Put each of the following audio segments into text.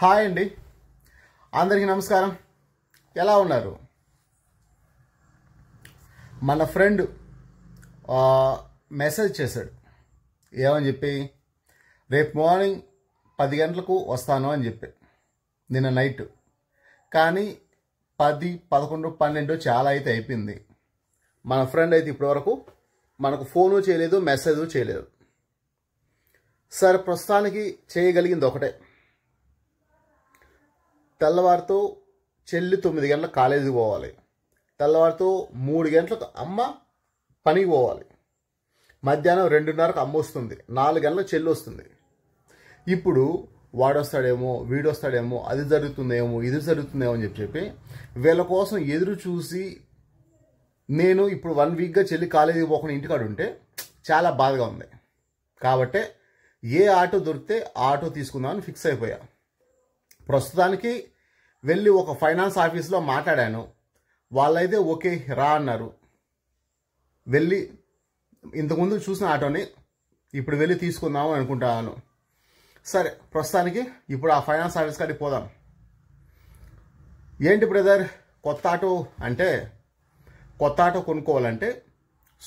Hi అండి, అందరికీ నమస్కారం. ఎలా ఉన్నారు? మన ఫ్రెండ్ మెసేజ్ చేశాడు. ఏమని చెప్పి, రేపు మార్నింగ్ 10 గంటలకు వస్తాను అని చెప్పి, నిన్న నైట్. కానీ 10, 11, 12 చాలా అయితే అయిపోయింది. మన ఫ్రెండ్ అయితే ఇప్పటివరకు మనకు ఫోను చేయలేదు, మెసేజ్ చేయలేదు. సరే, ప్రస్తుతానికి చేయగలిగింది ఒకటే. తెల్లవారితో చెల్లి 9 గంటలకు కాలేజీకి పోవాలి, తెల్లవారితో 3 గంటలకు అమ్మ పనికి పోవాలి, మధ్యాహ్నం 2:30కు అమ్మ వస్తుంది, 4 గంటలకు చెల్లి వస్తుంది. ఇప్పుడు వాడొస్తాడేమో, వీడొస్తాడేమో, అది జరుగుతుందేమో, ఇది జరుగుతుందేమో అని చెప్పి వీళ్ళ కోసం ఎదురు చూసి నేను ఇప్పుడు 1 వీక్గా చెల్లి కాలేజీకి పోకుండా ఇంటికాడ ఉంటే చాలా బాధగా ఉంది. కాబట్టి ఏ ఆటో దొరికితే ఆ ఆటో తీసుకుందామని ఫిక్స్ అయిపోయా. ప్రస్తుతానికి వెళ్ళి ఒక ఫైనాన్స్ ఆఫీస్లో మాట్లాడాను. వాళ్ళైతే ఓకే రా అన్నారు. వెళ్ళి ఇంతకుముందు చూసిన ఆటోని ఇప్పుడు వెళ్ళి తీసుకుందాము అనుకుంటాను. సరే, ప్రస్తుతానికి ఇప్పుడు ఆ ఫైనాన్స్ ఆఫీస్ కాడికి పోదాం. ఏంటి బ్రదర్ కొత్త ఆటో అంటే, కొత్త ఆటో కొనుక్కోవాలంటే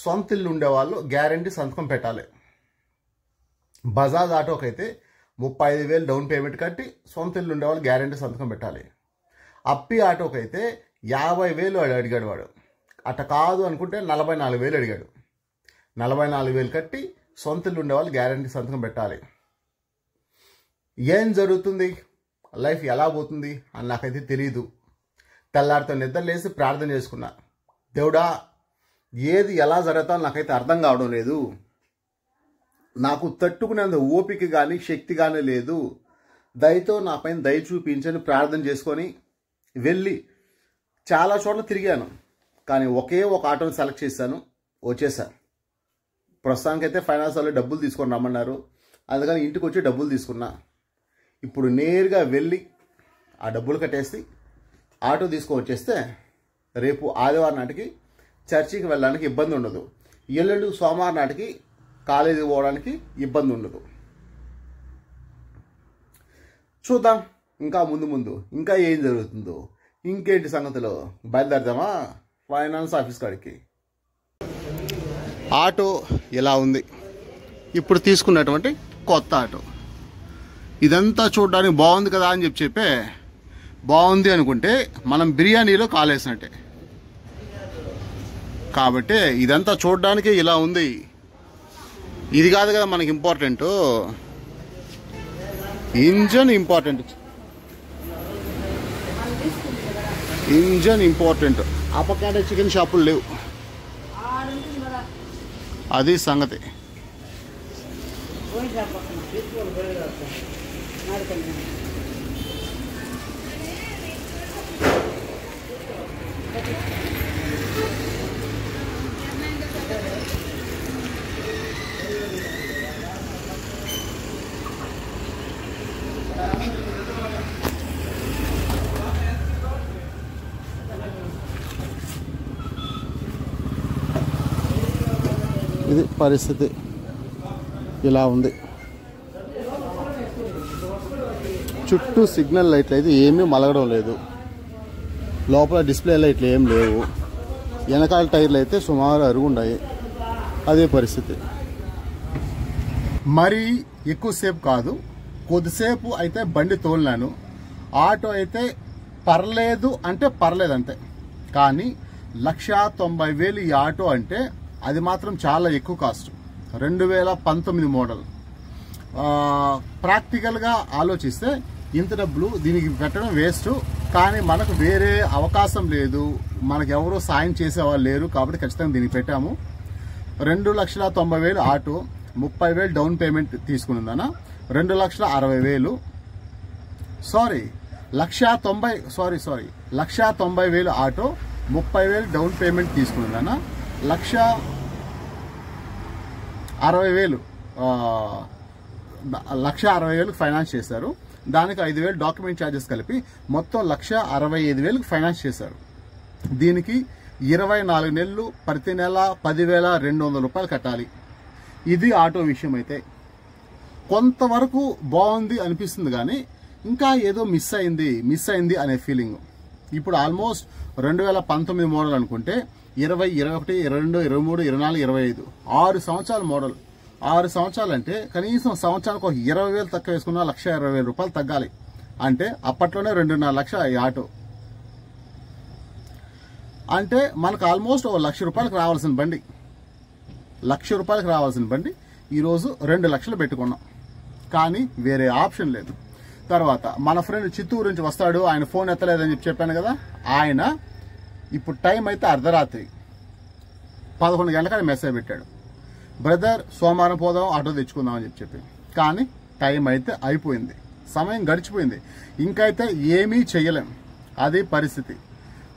సొంత ఇల్లు ఉండేవాళ్ళు గ్యారంటీ సంతకం పెట్టాలి. బజాజ్ ఆటోకి అయితే 35,000 డౌన్ పేమెంట్ కట్టి సొంత ఇల్లు ఉండేవాళ్ళు గ్యారంటీ సంతకం పెట్టాలి. అప్పి ఆటోకి అయితే 50,000 అడిగాడు వాడు. అట్ట కాదు అనుకుంటే 44,000 అడిగాడు. 44,000 కట్టి సొంత ఇల్లు ఉండేవాళ్ళు గ్యారంటీ సంతకం పెట్టాలి. ఏం జరుగుతుంది, లైఫ్ ఎలా పోతుంది అని నాకైతే తెలియదు. తెల్లారితో నిద్ర లేసి ప్రార్థన చేసుకున్నా, దేవుడా ఏది ఎలా జరుగుతుందో నాకైతే అర్థం కావడం లేదు, నాకు తట్టుకునేంత ఓపిక కానీ శక్తి కానీ లేదు, దయతో నా పైన దయ చూపించని ప్రార్థన చేసుకొని వెళ్ళి చాలా చోట్ల తిరిగాను. కానీ ఒకే ఒక ఆటోని సెలెక్ట్ చేశాను, వచ్చేసాను. ప్రస్తుతానికైతే ఫైనాన్స్ వాళ్ళు డబ్బులు తీసుకొని రమ్మన్నారు, అందుకని ఇంటికి వచ్చి డబ్బులు తీసుకున్నా. ఇప్పుడు నేరుగా వెళ్ళి ఆ డబ్బులు కట్టేసి ఆటో తీసుకొని వచ్చేస్తే రేపు ఆదివారం నాటికి చర్చికి వెళ్ళడానికి ఇబ్బంది ఉండదు, ఎల్లుండి సోమవారం నాటికి కాలేజీకి పోవడానికి ఇబ్బంది ఉండదు. చూద్దాం ఇంకా ముందు ఇంకా ఏం జరుగుతుందో, ఇంకేంటి సంగతిలో. బయలుదేరదామా ఫైనాన్స్ ఆఫీస్ కాడికి. ఆటో ఇలా ఉంది, ఇప్పుడు తీసుకున్నటువంటి కొత్త ఆటో. ఇదంతా చూడడానికి బాగుంది కదా అని చెప్పే బాగుంది అనుకుంటే మనం బిర్యానీలో కాలేసినట్టే. కాబట్టి ఇదంతా చూడడానికి ఇలా ఉంది, ఇది కాదు కదా మనకి ఇంపార్టెంట్. Engine important. ఆ పక్కన చికెన్ షాపులు లేవు, అది సంగతి. ఇది పరిస్థితి, ఇలా ఉంది. చుట్టూ సిగ్నల్ లైట్లు అయితే ఏమీ మలగడం లేదు, లోపల డిస్ప్లే లైట్లు ఏం లేవు, వెనకాల టైర్లు అయితే సుమారు అరుగుండాయి, అదే పరిస్థితి. మరీ ఎక్కువసేపు కాదు, కొద్దిసేపు అయితే బండి తోలినాను. ఆటో అయితే పర్లేదు అంటే పర్లేదు అంతే. కానీ 1,90,000 ఈ ఆటో అంటే అది మాత్రం చాలా ఎక్కువ కాస్ట్. 2019 మోడల్. ప్రాక్టికల్గా ఆలోచిస్తే ఇంత డబ్బులు దీనికి పెట్టడం వేస్ట్. కానీ మనకు వేరే అవకాశం లేదు, మనకు ఎవరూ సాయం చేసేవాళ్ళు లేరు, కాబట్టి ఖచ్చితంగా దీనికి పెట్టాము. 2,90,000 ఆటో, 30,000 డౌన్ పేమెంట్ తీసుకునిందన్న. 2,60,000 సారీ 1,90,000 ఆటో, 30,000 డౌన్ పేమెంట్ తీసుకునిందన్న. 1,60,000 ఫైనాన్స్ చేశారు. దానికి 5,000 డాక్యుమెంట్ ఛార్జెస్ కలిపి మొత్తం 1,65,000 ఫైనాన్స్ చేశారు. దీనికి 24 నెలలు ప్రతి నెల 10,200 రూపాయలు కట్టాలి. ఇది ఆటో విషయం. అయితే కొంతవరకు బాగుంది అనిపిస్తుంది, కానీ ఇంకా ఏదో మిస్ అయింది అనే ఫీలింగ్. ఇప్పుడు ఆల్మోస్ట్ 2019 మోడల్ అనుకుంటే 20, 21, 22, 23, 24, 25 6 సంవత్సరాల మోడల్. 6 సంవత్సరాలు అంటే కనీసం సంవత్సరానికి ఒక 20,000 తక్కువ వేసుకున్నా 1,20,000 రూపాయలు తగ్గాలి. అంటే అప్పట్లోనే 2.5 లక్షలు ఈ ఆటో. అంటే మనకు ఆల్మోస్ట్ ఒక 1,00,000 రూపాయలకు రావాల్సిన బండి, 1,00,000 రూపాయలకు రావాల్సిన బండి ఈరోజు 2 లక్షలు పెట్టుకున్నాం. కానీ వేరే ఆప్షన్ లేదు. తర్వాత మన ఫ్రెండ్ చిత్తూరు నుంచి వస్తాడు, ఆయన ఫోన్ ఎత్తలేదని చెప్పాను కదా. ఆయన ఇప్పుడు టైం అయితే అర్ధరాత్రి 11 గంటలకి మెసేజ్ పెట్టాడు, బ్రదర్ సోమవారం పోదాం ఆటో తెచ్చుకుందాం అని చెప్పి. కానీ టైం అయితే అయిపోయింది, సమయం గడిచిపోయింది, ఇంకైతే ఏమీ చెయ్యలేం. అది పరిస్థితి.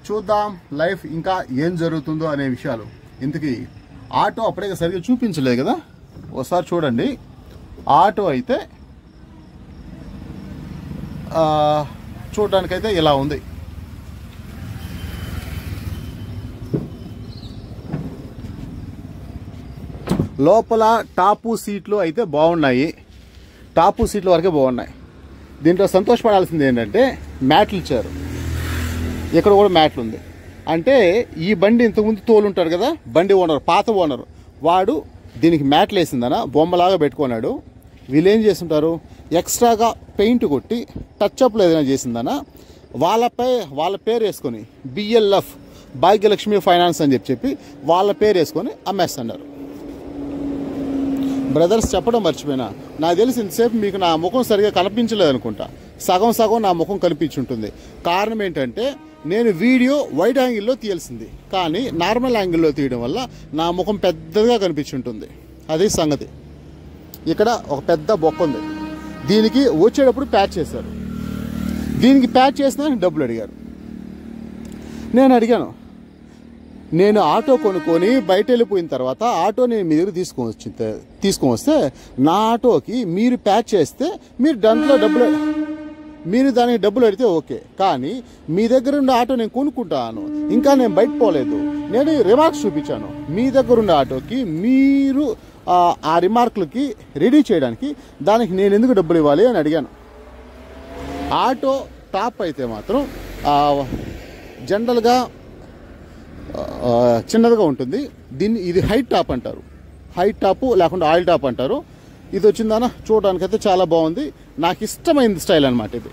చూద్దాం లైఫ్ ఇంకా ఏం జరుగుతుందో అనే విషయాలు. ఇంతకీ ఆటో అప్పుడే సరిగ్గా చూపించలేదు కదా, ఒకసారి చూడండి. ఆటో అయితే చూడడానికైతే ఇలా ఉంది. లోపల టాపు సీట్లు అయితే బాగున్నాయి, టాపు సీట్ల వరకే బాగున్నాయి. దీంట్లో సంతోషపడాల్సింది ఏంటంటే మ్యాట్లు ఇచ్చారు, ఇక్కడ కూడా మ్యాట్లు ఉంది. అంటే ఈ బండి ఇంతకుముందు తోలుంటాడు కదా బండి ఓనర్, పాత ఓనర్, వాడు దీనికి మ్యాట్లు వేసిందన బొమ్మలాగా పెట్టుకున్నాడు. వీళ్ళు ఏం చేస్తుంటారు, ఎక్స్ట్రాగా పెయింట్ కొట్టి టచ్అప్లు ఏదైనా చేసిందన వాళ్ళ పేరు వేసుకొని BLF భాగ్యలక్ష్మి ఫైనాన్స్ అని చెప్పి వాళ్ళ పేరు వేసుకొని అమ్మేస్తున్నారు. బ్రదర్స్ చెప్పడం మర్చిపోయినా, నాకు తెలిసి ఇంతసేపు మీకు నా ముఖం సరిగా కనిపించలేదు అనుకుంటా, సగం నా ముఖం కనిపించుంటుంది. కారణం ఏంటంటే నేను వీడియో వైడ్ యాంగిల్లో తీయాల్సింది, కానీ నార్మల్ యాంగిల్లో తీయడం వల్ల నా ముఖం పెద్దగా కనిపించుంటుంది. అది సంగతి. ఇక్కడ ఒక పెద్ద బొక్క ఉంది, దీనికి వచ్చేటప్పుడు ప్యాచ్ చేశారు. దీనికి ప్యాచ్ చేసినా డబ్బులు అడిగారు. నేను అడిగాను, నేను ఆటో కొనుక్కొని బయట వెళ్ళిపోయిన తర్వాత ఆటో నేను మీ దగ్గర తీసుకొని వస్తే నా ఆటోకి మీరు ప్యాచ్ చేస్తే మీరు దాంట్లో మీరు దానికి డబ్బులు అడిగితే ఓకే, కానీ మీ దగ్గర ఉండే ఆటో నేను కొనుక్కుంటాను, ఇంకా నేను బయట పోలేదు, నేను రిమార్క్స్ చూపించాను. మీ దగ్గర ఉండే ఆటోకి మీరు ఆ రిమార్కులకి రెడీ చేయడానికి దానికి నేను ఎందుకు డబ్బులు ఇవ్వాలి అని అడిగాను. ఆటో టాప్ అయితే మాత్రం జనరల్గా చిన్నదిగా ఉంటుంది. ఇది హైట్ టాప్ అంటారు, హైట్ టాపు లేకుండా ఆయిల్ టాప్ అంటారు. ఇది వచ్చిందన్న చూడడానికైతే చాలా బాగుంది, నాకు ఇష్టమైన స్టైల్ అనమాట ఇది.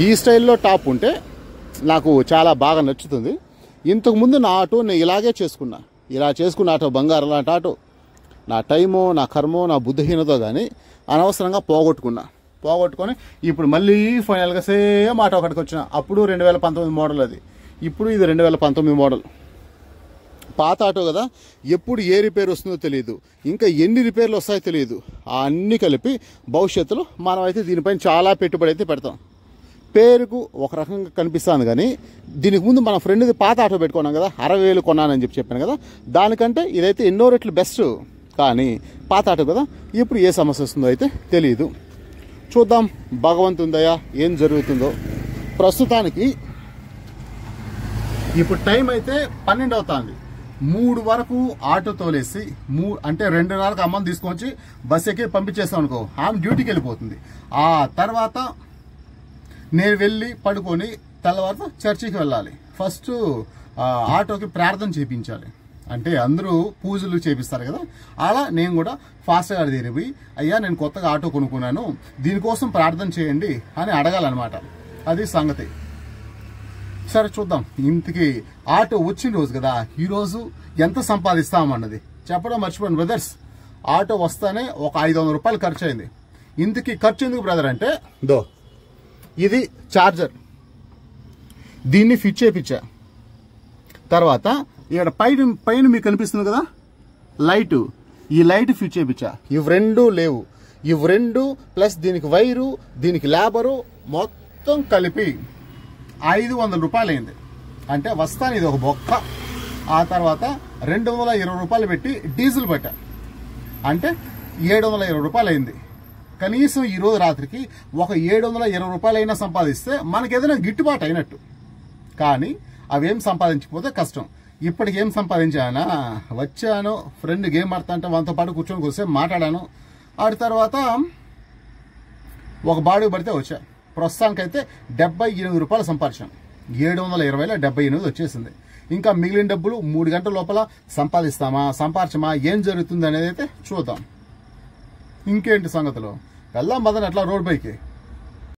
ఈ స్టైల్లో టాప్ ఉంటే నాకు చాలా బాగా నచ్చుతుంది. ఇంతకుముందు నా ఆటో నేను ఇలాగే చేసుకున్న ఆటో బంగారం లాంటి ఆటో. నా టైమో నా కర్మో నా బుద్ధిహీనతో కానీ అనవసరంగా పోగొట్టుకొని ఇప్పుడు మళ్ళీ ఫైనల్గా సేమ్ ఆటో ఒకటికి వచ్చిన. అప్పుడు 2019 మోడల్ అది, ఇప్పుడు ఇది 2019 మోడల్. పాత ఆటో కదా, ఎప్పుడు ఏ రిపేర్ వస్తుందో తెలియదు, ఇంకా ఎన్ని రిపేర్లు వస్తాయో తెలియదు. అన్నీ కలిపి భవిష్యత్తులో మనం అయితే దీనిపైన చాలా పెట్టుబడి అయితే పెడతాం. పేరుకు ఒక రకంగా కనిపిస్తుంది, కానీ దీనికి ముందు మన ఫ్రెండ్ది పాత ఆటో పెట్టుకున్నాం కదా, 60,000 కొన్నానని చెప్పాను కదా, దానికంటే ఇదైతే ఎన్నో రెట్లు బెస్ట్. కానీ పాత ఆటో కదా, ఇప్పుడు ఏ సమస్య వస్తుందో అయితే తెలియదు. చూద్దాం భగవంతుందయ్యా ఏం జరుగుతుందో. ప్రస్తుతానికి ఇప్పుడు టైం అయితే 12 అవుతుంది. 3 వరకు ఆటో తోలేసి అంటే 2:30కి అమ్మని తీసుకొచ్చి బస్ ఎక్కి పంపించేస్తాం అనుకో, ఆమె డ్యూటీకి వెళ్ళిపోతుంది. ఆ తర్వాత నేను వెళ్ళి పడుకొని తెల్లవారితో చర్చికి వెళ్ళాలి. ఫస్ట్ ఆటోకి ప్రార్థన చేయించాలి, అంటే అందరూ పూజలు చేపిస్తారు కదా, అలా నేను కూడా ఫాస్ట్గా తిరిగిపోయి అయ్యా నేను కొత్తగా ఆటో కొనుక్కున్నాను దీనికోసం ప్రార్థన చేయండి అని అడగాలన్నమాట. అది సంగతి. సరే చూద్దాం. ఇంతకీ ఆటో వచ్చిన రోజు కదా, ఈరోజు ఎంత సంపాదిస్తామన్నది చెప్పడం మర్చిపోయాను బ్రదర్స్. ఆటో వస్తానే ఒక 500 రూపాయలు ఖర్చు అయింది. ఇంతకీ ఖర్చు ఎందుకు బ్రదర్ అంటే, ఇది చార్జర్, దీన్ని ఫిట్ చేయించా. తర్వాత ఇక్కడ పైన మీకు కనిపిస్తుంది కదా లైటు, ఈ లైట్ ఫిట్ చేయించా. ఇవి 2 లేవు, ఇవి 2 ప్లస్ దీనికి వైరు, దీనికి లేబరు మొత్తం కలిపి 500 రూపాయలు అయింది. అంటే వస్తాను ఇది ఒక బొక్క. ఆ తర్వాత 220 రూపాయలు పెట్టి డీజిల్ పట్టా, అంటే 720 రూపాయలు అయింది. కనీసం ఈరోజు రాత్రికి ఒక 720 రూపాయలు అయినా సంపాదిస్తే మనకి ఏదైనా గిట్టుబాటు అయినట్టు. కానీ అవేం సంపాదించకపోతే కష్టం. ఇప్పటికి ఏం సంపాదించానా, వచ్చాను ఫ్రెండ్ గేమ్ ఆడుతా అంటే వాళ్ళతో పాటు కూర్చొని కూర్చొని మాట్లాడాను. ఆడి తర్వాత ఒక బాడుగు పడితే వచ్చా. ప్రస్తుతానికైతే 78 రూపాయలు సంపాదించాను. 720లో 78 వచ్చేసింది. ఇంకా మిగిలిన డబ్బులు 3 గంటల లోపల సంపాదించమా ఏం జరుగుతుంది అనేది అయితే చూద్దాం. ఇంకేంటి సంగతులు? వెళ్దాం పదండి అట్లా రోడ్ పైకి.